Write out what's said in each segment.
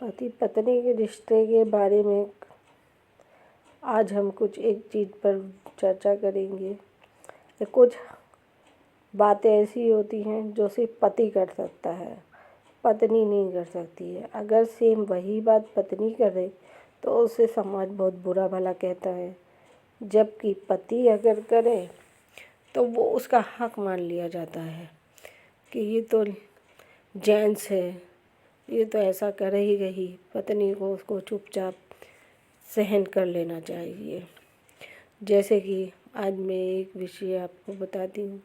पति पत्नी के रिश्ते के बारे में आज हम कुछ एक चीज़ पर चर्चा करेंगे कि कुछ बातें ऐसी होती हैं जो सिर्फ पति कर सकता है, पत्नी नहीं कर सकती है। अगर सेम वही बात पत्नी करे तो उसे समाज बहुत बुरा भला कहता है, जबकि पति अगर करे तो वो उसका हक मान लिया जाता है कि ये तो जेंट्स है, ये तो ऐसा कर ही गई। पत्नी को उसको चुपचाप सहन कर लेना चाहिए। जैसे कि आज मैं एक विषय आपको बताती हूँ।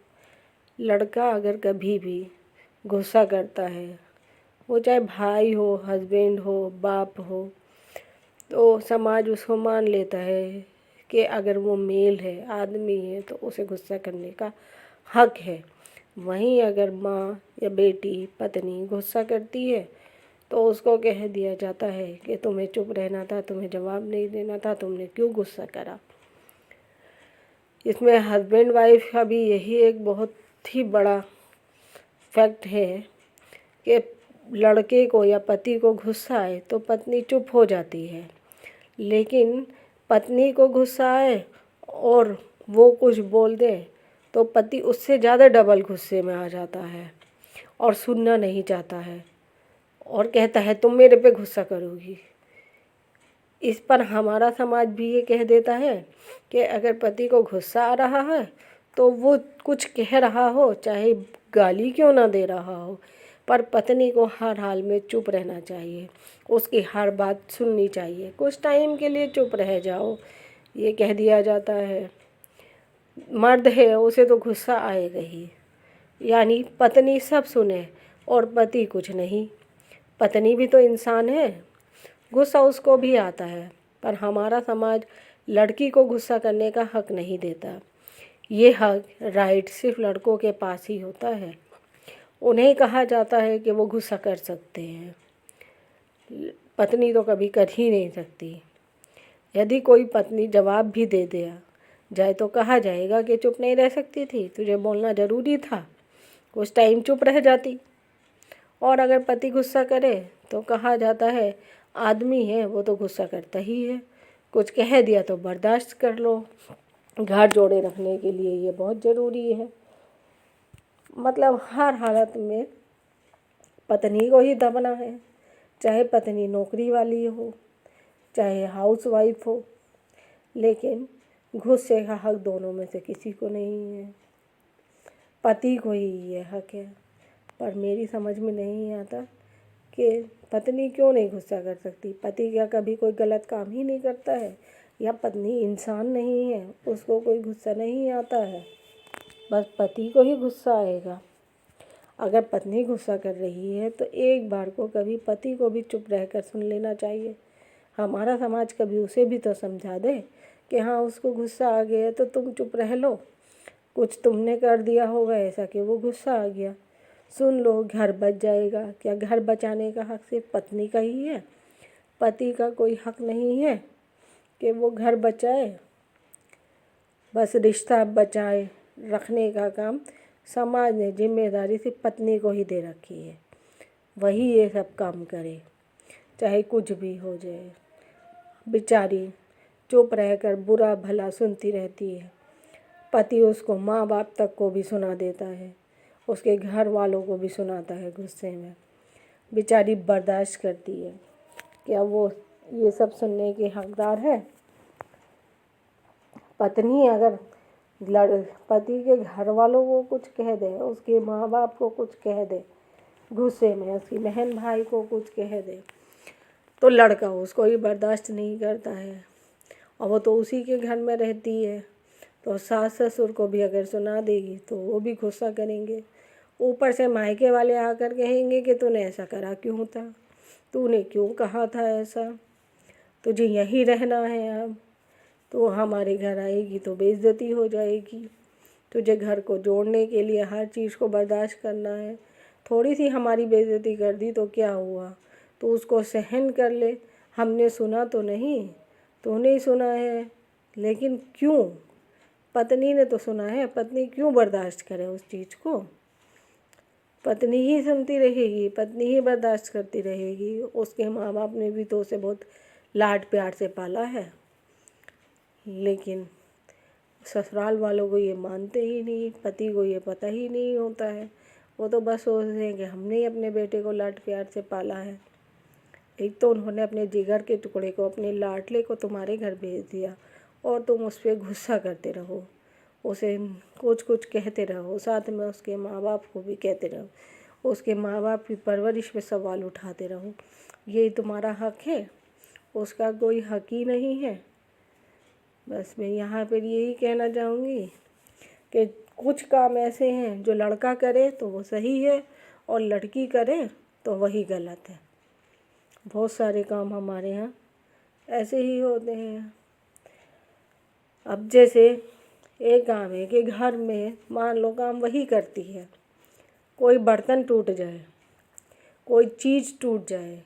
लड़का अगर कभी भी गुस्सा करता है, वो चाहे भाई हो, हस्बैंड हो, बाप हो, तो समाज उसको मान लेता है कि अगर वो मेल है, आदमी है, तो उसे गुस्सा करने का हक है। वहीं अगर माँ या बेटी, पत्नी गुस्सा करती है तो उसको कह दिया जाता है कि तुम्हें चुप रहना था, तुम्हें जवाब नहीं देना था, तुमने क्यों गुस्सा करा। इसमें हस्बैंड वाइफ का भी यही एक बहुत ही बड़ा फैक्ट है कि लड़के को या पति को गुस्सा आए तो पत्नी चुप हो जाती है, लेकिन पत्नी को गुस्सा आए और वो कुछ बोल दे तो पति उससे ज़्यादा डबल गुस्से में आ जाता है और सुनना नहीं चाहता है और कहता है तुम मेरे पे गुस्सा करोगी। इस पर हमारा समाज भी ये कह देता है कि अगर पति को गुस्सा आ रहा है तो वो कुछ कह रहा हो, चाहे गाली क्यों ना दे रहा हो, पर पत्नी को हर हाल में चुप रहना चाहिए, उसकी हर बात सुननी चाहिए। कुछ टाइम के लिए चुप रह जाओ, ये कह दिया जाता है। मर्द है, उसे तो गुस्सा आएगा ही, यानी पत्नी सब सुने और पति कुछ नहीं। पत्नी भी तो इंसान है, गुस्सा उसको भी आता है, पर हमारा समाज लड़की को गुस्सा करने का हक नहीं देता। ये हक, राइट सिर्फ लड़कों के पास ही होता है। उन्हें कहा जाता है कि वो गुस्सा कर सकते हैं, पत्नी तो कभी कर ही नहीं सकती। यदि कोई पत्नी जवाब भी दे दिया जाए तो कहा जाएगा कि चुप नहीं रह सकती थी, तुझे बोलना ज़रूरी था, कुछ टाइम चुप रह जाती। और अगर पति गुस्सा करे तो कहा जाता है आदमी है, वो तो गुस्सा करता ही है, कुछ कह दिया तो बर्दाश्त कर लो। घर जोड़े रखने के लिए ये बहुत ज़रूरी है। मतलब हर हालत में पत्नी को ही दबना है, चाहे पत्नी नौकरी वाली हो, चाहे हाउस वाइफ हो, लेकिन गुस्से का हक दोनों में से किसी को नहीं है, पति को ही ये हक है। पर मेरी समझ में नहीं आता कि पत्नी क्यों नहीं गुस्सा कर सकती। पति क्या कभी कोई गलत काम ही नहीं करता है, या पत्नी इंसान नहीं है, उसको कोई गुस्सा नहीं आता है, बस पति को ही गुस्सा आएगा। अगर पत्नी गुस्सा कर रही है तो एक बार को कभी पति को भी चुप रहकर सुन लेना चाहिए। हमारा समाज कभी उसे भी तो समझा दे कि हाँ, उसको गुस्सा आ गया तो तुम चुप रह लो, कुछ तुमने कर दिया होगा ऐसा कि वो गुस्सा आ गया, सुन लो, घर बच जाएगा। क्या घर बचाने का हक सिर्फ पत्नी का ही है? पति का कोई हक नहीं है कि वो घर बचाए? बस रिश्ता बचाए रखने का काम समाज ने जिम्मेदारी सिर्फ पत्नी को ही दे रखी है, वही ये सब काम करे, चाहे कुछ भी हो जाए। बेचारी चुप रहकर बुरा भला सुनती रहती है, पति उसको माँ बाप तक को भी सुना देता है, उसके घर वालों को भी सुनाता है गुस्से में। बेचारी बर्दाश्त करती है, क्या वो ये सब सुनने के हकदार है? पत्नी अगर पति के घर वालों को कुछ कह दे, उसके माँ बाप को कुछ कह दे गुस्से में, उसकी बहन भाई को कुछ कह दे, तो लड़का उसको ही बर्दाश्त नहीं करता है, और वो तो उसी के घर में रहती है, तो सास ससुर को भी अगर सुना देगी तो वो भी गुस्सा करेंगे। ऊपर से मायके वाले आकर कहेंगे कि तूने ऐसा करा क्यों था, तूने क्यों कहा था ऐसा, तुझे यहीं रहना है, अब तो हमारे घर आएगी तो बेइज्जती हो जाएगी, तुझे घर को जोड़ने के लिए हर चीज़ को बर्दाश्त करना है, थोड़ी सी हमारी बेइज्जती कर दी तो क्या हुआ, तो उसको सहन कर ले, हमने सुना तो नहीं, तूने ही सुना है, लेकिन क्यों? पत्नी ने तो सुना है, पत्नी क्यों बर्दाश्त करे उस चीज़ को? पत्नी ही सुनती रहेगी, पत्नी ही बर्दाश्त करती रहेगी। उसके माँ बाप ने भी तो उसे बहुत लाड प्यार से पाला है, लेकिन ससुराल वालों को ये मानते ही नहीं, पति को ये पता ही नहीं होता है। वो तो बस सोचते हैं कि हमने ही अपने बेटे को लाड प्यार से पाला है। एक तो उन्होंने अपने जिगर के टुकड़े को, अपने लाडले को तुम्हारे घर भेज दिया और तुम उस पर गुस्सा करते रहो, उसे कुछ कुछ कहते रहो, साथ में उसके माँ बाप को भी कहते रहो, उसके माँ बाप की परवरिश पे सवाल उठाते रहो। यही तुम्हारा हक है? उसका कोई हक ही नहीं है। बस मैं यहाँ पर यही कहना चाहूँगी कि कुछ काम ऐसे हैं जो लड़का करे तो वो सही है और लड़की करे तो वही गलत है। बहुत सारे काम हमारे यहाँ ऐसे ही होते हैं। अब जैसे एक काम है कि घर में मान लो काम वही करती है, कोई बर्तन टूट जाए, कोई चीज़ टूट जाए,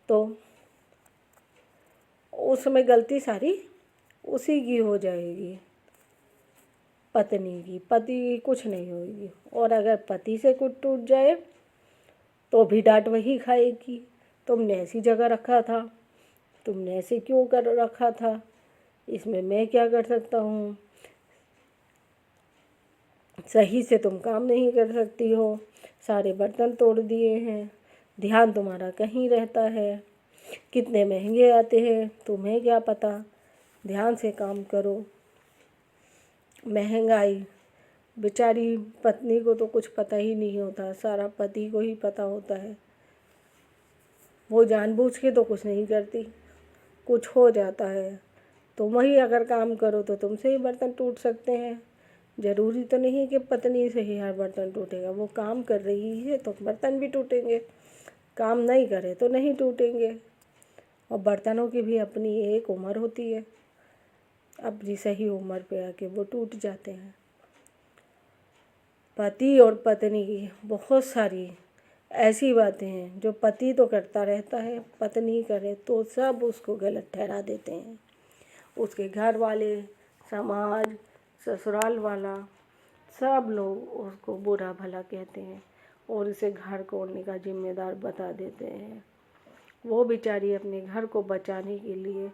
तो उस समय गलती सारी उसी की हो जाएगी, पत्नी की, पति की कुछ नहीं होगी। और अगर पति से कुछ टूट जाए तो भी डांट वही खाएगी, तुमने ऐसी जगह रखा था, तुमने ऐसे क्यों कर रखा था, इसमें मैं क्या कर सकता हूँ, सही से तुम काम नहीं कर सकती हो, सारे बर्तन तोड़ दिए हैं, ध्यान तुम्हारा कहीं रहता है, कितने महंगे आते हैं तुम्हें क्या पता, ध्यान से काम करो। महंगाई, बेचारी पत्नी को तो कुछ पता ही नहीं होता, सारा पति को ही पता होता है। वो जानबूझ के तो कुछ नहीं करती, कुछ हो जाता है तो वही अगर काम करो तो तुमसे ही बर्तन टूट सकते हैं। ज़रूरी तो नहीं कि पत्नी से ही हर बर्तन टूटेगा, वो काम कर रही है तो बर्तन भी टूटेंगे, काम नहीं करे तो नहीं टूटेंगे। और बर्तनों की भी अपनी एक उम्र होती है, अपनी सही उम्र पे आके वो टूट जाते हैं। पति और पत्नी की बहुत सारी ऐसी बातें हैं जो पति तो करता रहता है, पत्नी करे तो सब उसको गलत ठहरा देते हैं। उसके घर वाले, समाज, ससुराल वाला, सब लोग उसको बुरा भला कहते हैं और उसे घर कोड़ने का जिम्मेदार बता देते हैं। वो बेचारी अपने घर को बचाने के लिए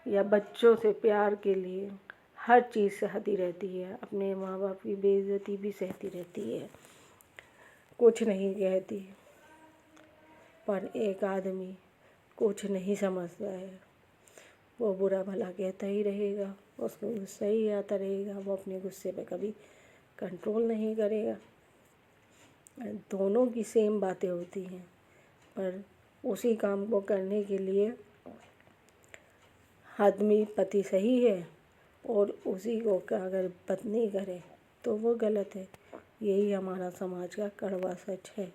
या बच्चों से प्यार के लिए हर चीज़ सहती रहती है, अपने माँ बाप की बेइज्जती भी सहती रहती है, कुछ नहीं कहती। पर एक आदमी कुछ नहीं समझता है, वो बुरा भला कहता ही रहेगा, उसको गुस्सा ही आता रहेगा, वो अपने गुस्से पे कभी कंट्रोल नहीं करेगा। दोनों की सेम बातें होती हैं, पर उसी काम को करने के लिए आदमी पति सही है और उसी को अगर पत्नी करे तो वो गलत है। यही हमारा समाज का कड़वा सच है।